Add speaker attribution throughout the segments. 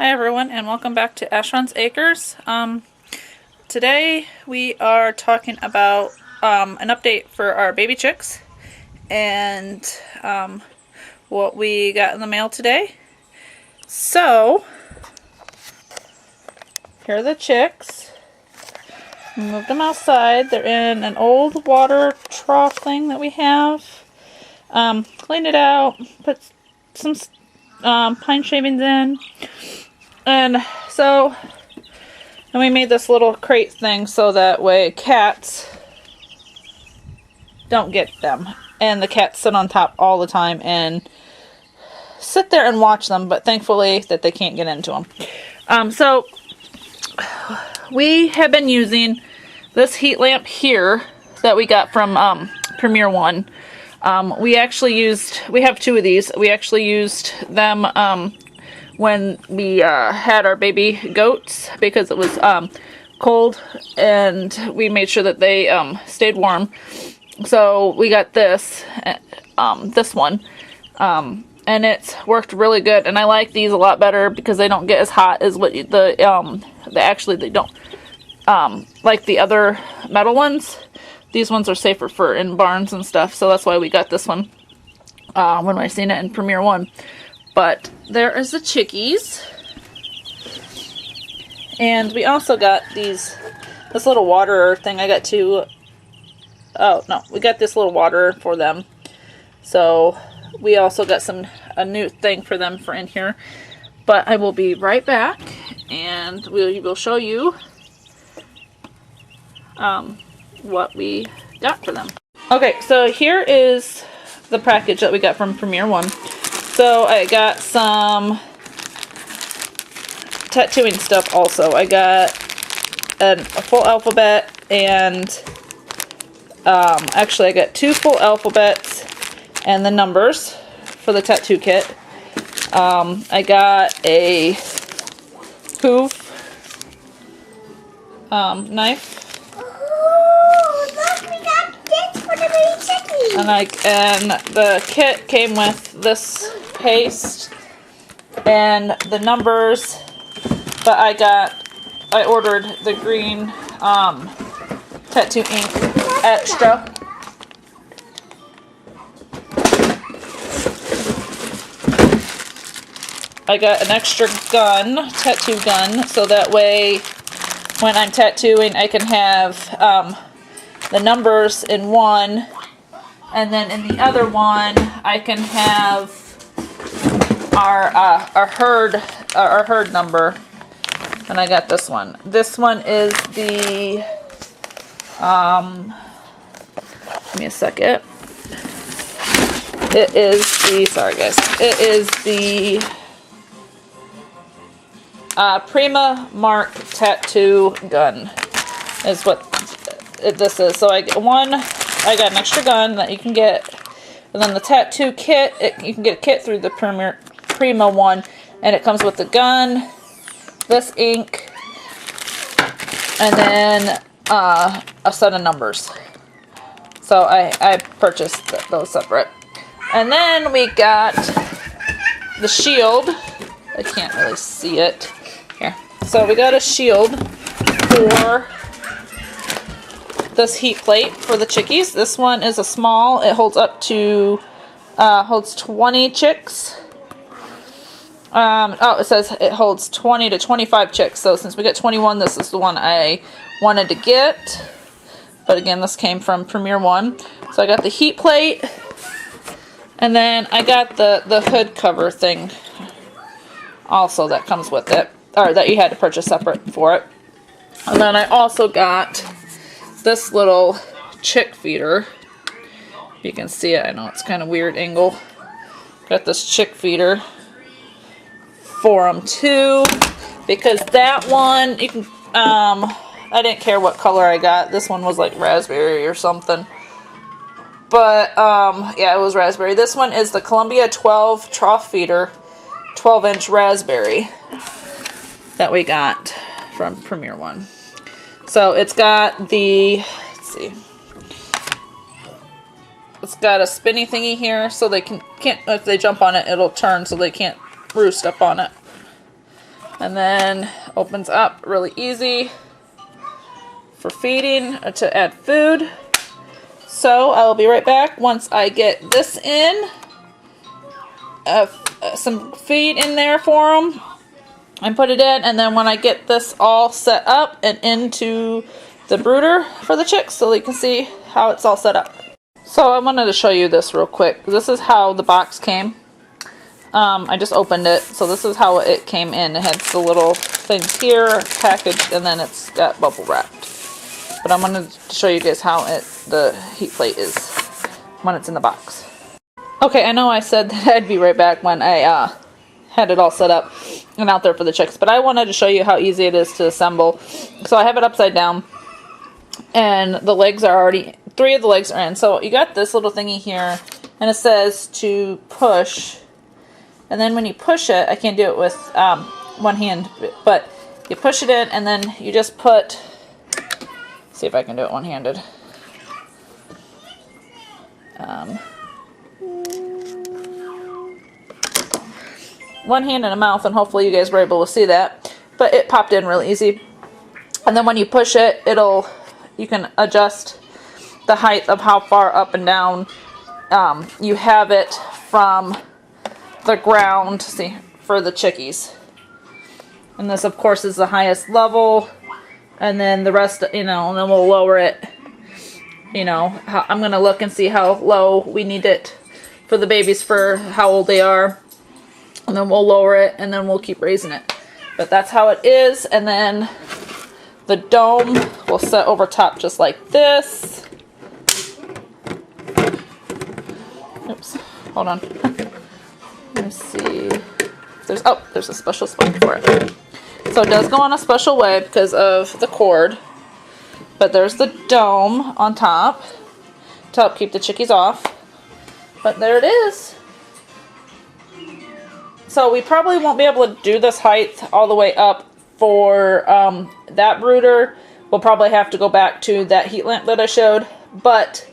Speaker 1: Hi everyone, and welcome back to Ashron's Acres. Today we are talking about an update for our baby chicks and what we got in the mail today. So, here are the chicks. We moved them outside. They're in an old water trough thing that we have. Cleaned it out, put some pine shavings in. And so, and we made this little crate thing so that way cats don't get them. And the cats sit on top all the time and sit there and watch them, but thankfully that they can't get into them. So, we have been using this heat lamp here that we got from Premier One. We have two of these. We actually used them when we had our baby goats because it was cold and we made sure that they stayed warm. So we got this one, and it's worked really good. And I like these a lot better because they don't get as hot as what they don't like the other metal ones. These ones are safer for in barns and stuff, so that's why we got this one when I seen it in Premier One. But there is the chickies. And we also got this little water thing. I got we got this little water for them. So we also got a new thing for them for in here. But I will be right back and we will show you what we got for them. Okay, so here is the package that we got from Premier One. So I got some tattooing stuff also. I got a full alphabet and actually I got 2 full alphabets and the numbers for the tattoo kit. I got a poof knife.
Speaker 2: Oh, look, we got this for the baby chickies.
Speaker 1: And the kit came with this paste and the numbers, but I ordered the green tattoo ink extra. I got an extra tattoo gun, so that way when I'm tattooing I can have the numbers in one, and then in the other one I can have our herd number. And I got this one. This one is the give me a second. It is the Prima Mark tattoo gun is what this is. So I got an extra gun that you can get, and then the tattoo kit, you can get a kit through the Prima One, and it comes with the gun, this ink, and then a set of numbers. So I purchased those separate. And then we got the shield. I can't really see it. Here. So we got a shield for this heat plate for the chickies. This one is a small. It holds up to holds 20 chicks. It says it holds 20 to 25 chicks. So since we got 21, this is the one I wanted to get. But again, this came from Premier One. So I got the heat plate, and then I got the hood cover thing also that comes with it, or that you had to purchase separate for it. And then I also got this little chick feeder. If you can see it, I know it's kind of weird angle. Got this chick feeder for them too, because that one you can I didn't care what color I got. This one was like raspberry or something, but yeah, it was raspberry. This one is the Columbia 12 trough feeder, 12-inch raspberry that we got from Premier One. So it's got let's see, it's got a spinny thingy here, so they can't if they jump on it, it'll turn, so they can't roost up on it. And then opens up really easy for feeding, to add food. So I will be right back once I get this in. Some feed in there for them and put it in, and then when I get this all set up and into the brooder for the chicks so you can see how it's all set up. So I wanted to show you this real quick. This is how the box came. I just opened it, so this is how it came in. It has the little things here packaged, and then it's got bubble wrapped. But I wanted to show you guys how the heat plate is when it's in the box. Okay, I know I said that I'd be right back when I had it all set up and out there for the chicks, but I wanted to show you how easy it is to assemble. So I have it upside down, and the legs are already, 3 of the legs are in. So you got this little thingy here, and it says to push, and then when you push it, I can't do it with one hand, but you push it in, and then you just put, see if I can do it one-handed. One hand and a mouth, and hopefully you guys were able to see that, but it popped in really easy. And then when you push it, you can adjust the height of how far up and down you have it from the ground, see, for the chickies. And this of course is the highest level, and then the rest, you know, and then we'll lower it, you know, I'm gonna look and see how low we need it for the babies for how old they are. And then we'll lower it, and then we'll keep raising it. But that's how it is. And then the dome will set over top just like this. Oops, hold on. Let me see. There's a special spot for it. So it does go on a special way because of the cord. But there's the dome on top to help keep the chickies off. But there it is. So we probably won't be able to do this height all the way up for that brooder. We'll probably have to go back to that heat lamp that I showed. But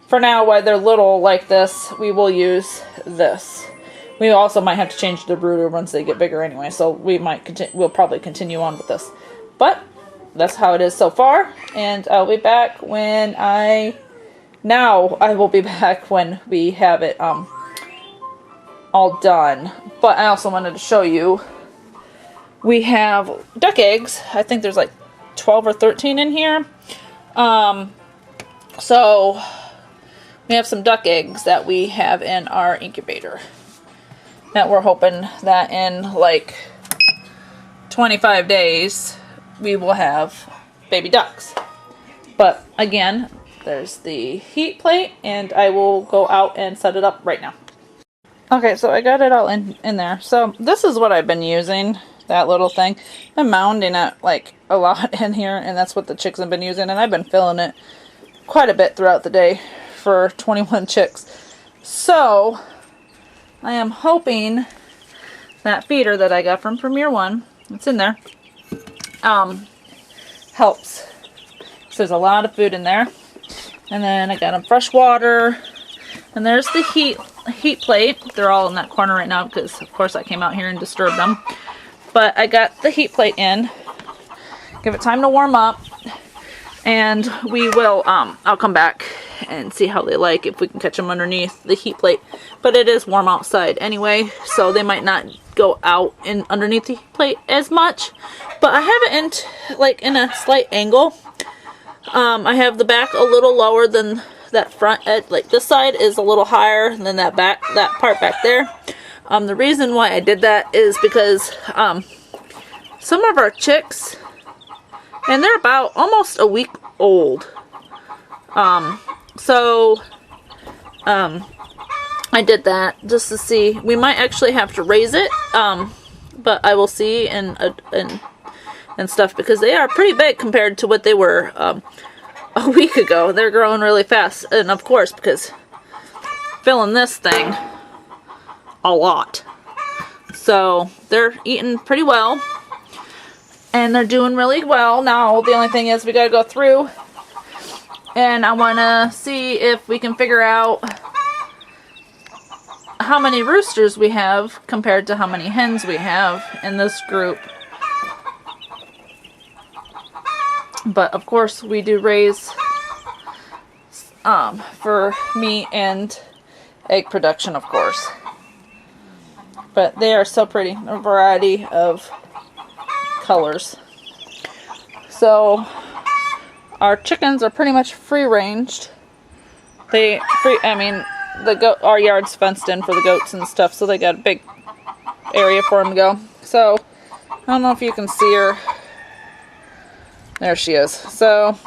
Speaker 1: for now, while they're little like this, we will use this. We also might have to change the brooder once they get bigger anyway. So we'll probably continue on with this. But that's how it is so far. And I'll be back when I will be back when we have it all done. But I also wanted to show you, we have duck eggs. I think there's like 12 or 13 in here. So we have some duck eggs that we have in our incubator that we're hoping that in like 25 days we will have baby ducks. But again, there's the heat plate, and I will go out and set it up right now. Okay, so I got it all in there. So this is what I've been using, that little thing. I've been mounding it like a lot in here, and that's what the chicks have been using, and I've been filling it quite a bit throughout the day for 21 chicks. So I am hoping that feeder that I got from Premier One, it's in there, helps. So there's a lot of food in there. And then I got them fresh water, and there's the heat plate. They're all in that corner right now because of course I came out here and disturbed them. But I got the heat plate in. Give it time to warm up, and we will I'll come back and see how they like, if we can catch them underneath the heat plate. But it is warm outside anyway, so they might not go out and underneath the heat plate as much. But I have it in a slight angle. I have the back a little lower than that front edge. Like this side is a little higher than that part back there. The reason why I did that is because some of our chicks, and they're about almost a week old. So I did that just to see. We might actually have to raise it, but I will see and stuff, because they are pretty big compared to what they were a week ago. They're growing really fast, and of course because filling this thing a lot. So they're eating pretty well, and they're doing really well. Now the only thing is we gotta go through, and I want to see if we can figure out how many roosters we have compared to how many hens we have in this group. But of course we do raise for meat and egg production, of course. But they are so pretty, a variety of colors. So our chickens are pretty much free ranged. Our yard's fenced in for the goats and stuff, so they got a big area for them to go. So I don't know if you can see her. There she is. So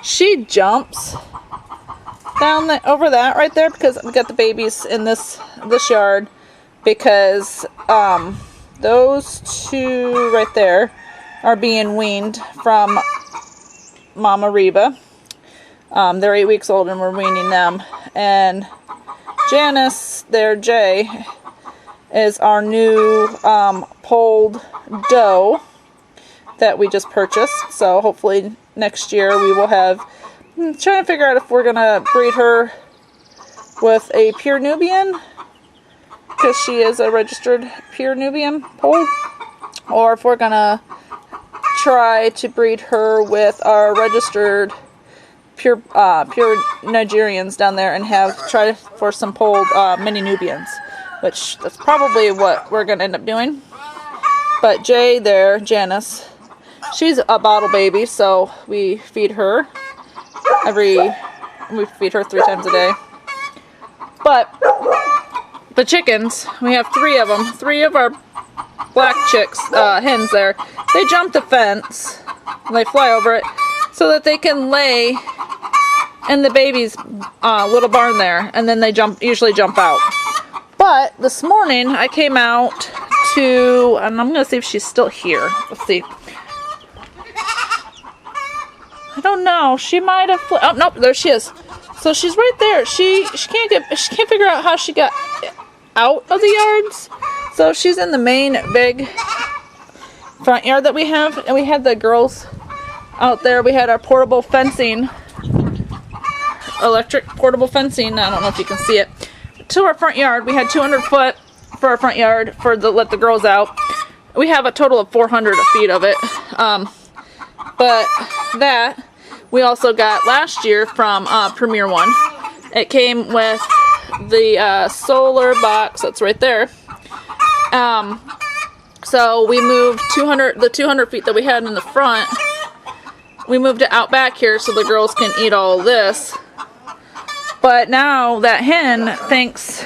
Speaker 1: she jumps down over that right there because we got the babies in this yard, because those two right there are being weaned from Mama Reba. They're 8 weeks old and we're weaning them. And Janice, Jay, is our new polled doe that we just purchased. So hopefully next year we will have, I'm trying to figure out if we're going to breed her with a pure Nubian, because she is a registered pure Nubian polled, or if we're going to try to breed her with our registered pure Nigerians down there and try for some polled mini Nubians, which that's probably what we're going to end up doing. But Janice, she's a bottle baby, so we feed her we feed her 3 times a day. But the chickens, we have 3 of them. 3 of our black chicks, hens there, they jump the fence, they fly over it, so that they can lay in the baby's little barn there, and then they usually jump out. But this morning I came out to, and I'm going to see if she's still here. Let's see. I don't know. She might have. Oh nope, there she is. So she's right there. She can't figure out how she got out of the yards. So she's in the main big front yard that we have, and we had the girls out there. We had our portable fencing, electric portable fencing. I don't know if you can see it. To our front yard, we had 200 foot for our front yard let the girls out. We have a total of 400 feet of it. But that we also got last year from Premier One. It came with the solar box that's right there. So we moved the 200 feet that we had in the front. We moved it out back here so the girls can eat all of this. But now that hen thinks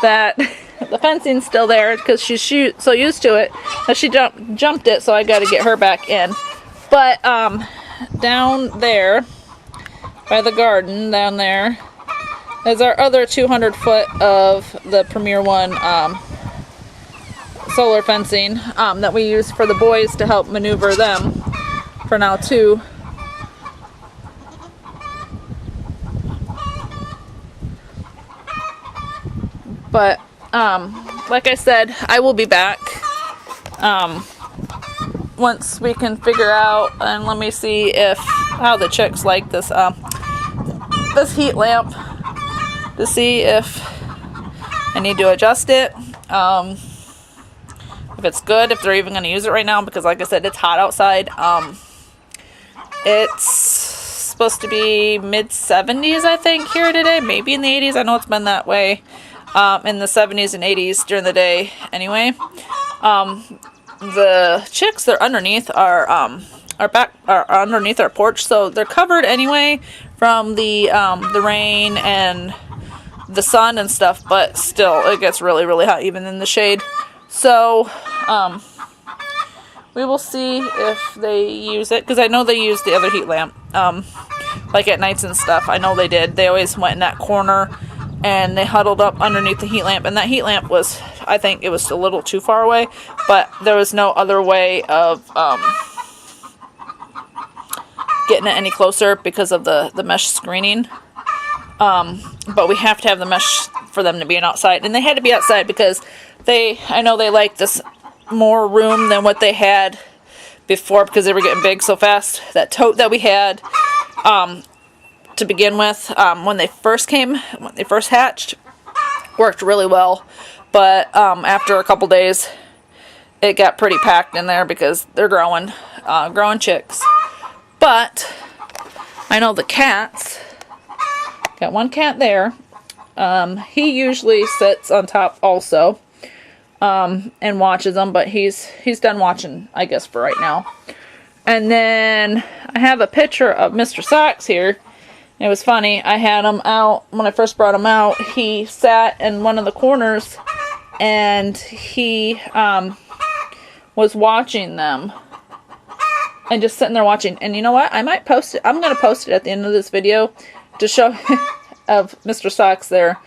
Speaker 1: that the fencing's still there because she's so used to it that she jumped it, so I got to get her back in. But down there by the garden down there is our other 200 foot of the Premier One solar fencing that we use for the boys to help maneuver them for now too. But like I said, I will be back once we can figure out, and let me see how the chicks like this this heat lamp, to see if I need to adjust it, if it's good, if they're even going to use it right now, because like I said, it's hot outside. It's supposed to be mid-70s I think here today, maybe in the 80s. I know it's been that way in the 70s and 80s during the day anyway. The chicks, they're underneath our underneath our porch, so they're covered anyway from the rain and the sun and stuff, but still it gets really, really hot even in the shade. So we will see if they use it, because I know they used the other heat lamp like at nights and stuff. I know they did. They always went in that corner and they huddled up underneath the heat lamp, and that heat lamp was, I think it was a little too far away, but there was no other way of getting it any closer because of the mesh screening. But we have to have the mesh for them to be outside, and they had to be outside because I know they like this more room than what they had before, because they were getting big so fast. That tote that we had to begin with, when they first hatched, worked really well. But after a couple days, it got pretty packed in there because they're growing chicks. But I know the cats, got one cat there. He usually sits on top also and watches them, but he's done watching, I guess, for right now. And then I have a picture of Mr. Socks here. It was funny. I had him out when I first brought him out. He sat in one of the corners and he was watching them and just sitting there watching. And you know what? I might post it. I'm going to post it at the end of this video to show of Mr. Socks there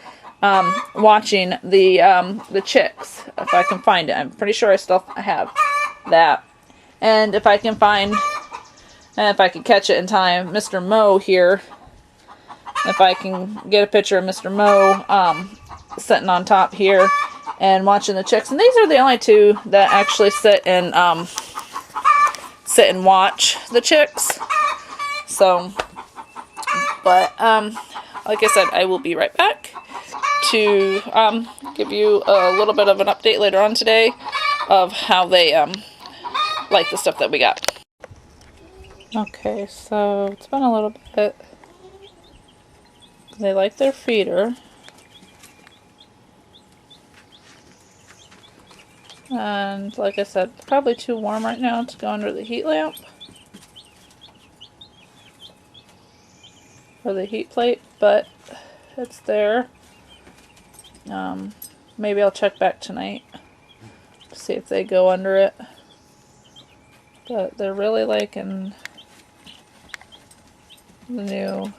Speaker 1: watching the chicks, if I can find it. I'm pretty sure I still have that. And if I can find, and if I can catch it in time, Mr. Mo here, if I can get a picture of Mr. Mo sitting on top here and watching the chicks. And these are the only two that actually sit and watch the chicks. So, but like I said, I will be right back to give you a little bit of an update later on today of how they like the stuff that we got. Okay, so it's been a little bit. They like their feeder. And like I said, probably too warm right now to go under the heat lamp. Or the heat plate, but it's there. Maybe I'll check back tonight to see if they go under it. But they're really liking the new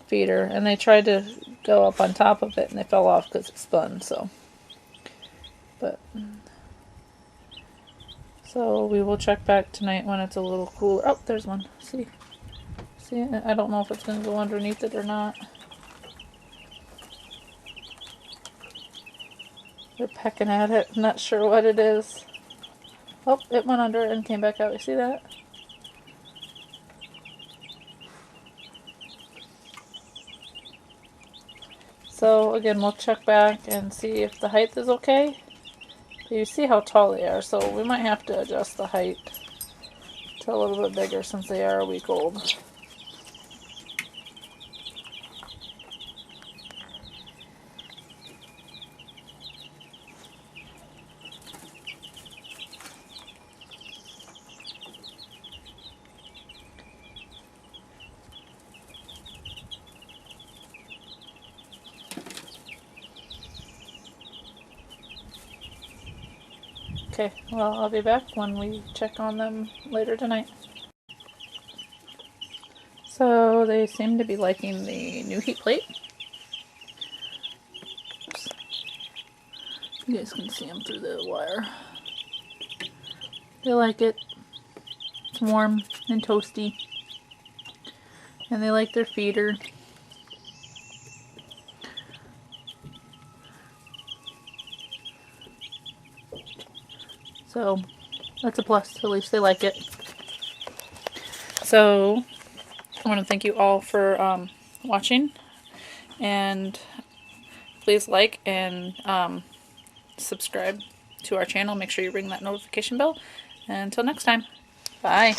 Speaker 1: feeder, and they tried to go up on top of it and they fell off because it spun. So we will check back tonight when it's a little cooler. Oh, there's one. See I don't know if it's going to go underneath it or not. They're pecking at it. I'm not sure what it is. Oh, it went under and came back out. You see that? So again, we'll check back and see if the height is okay. But you see how tall they are, so we might have to adjust the height to a little bit bigger since they are a week old. Okay, well, I'll be back when we check on them later tonight. So they seem to be liking the new heat plate. Oops. You guys can see them through the wire. They like it. It's warm and toasty. And they like their feeder. So that's a plus. At least they like it. So I want to thank you all for watching, and please like and subscribe to our channel. Make sure you ring that notification bell. And until next time, bye.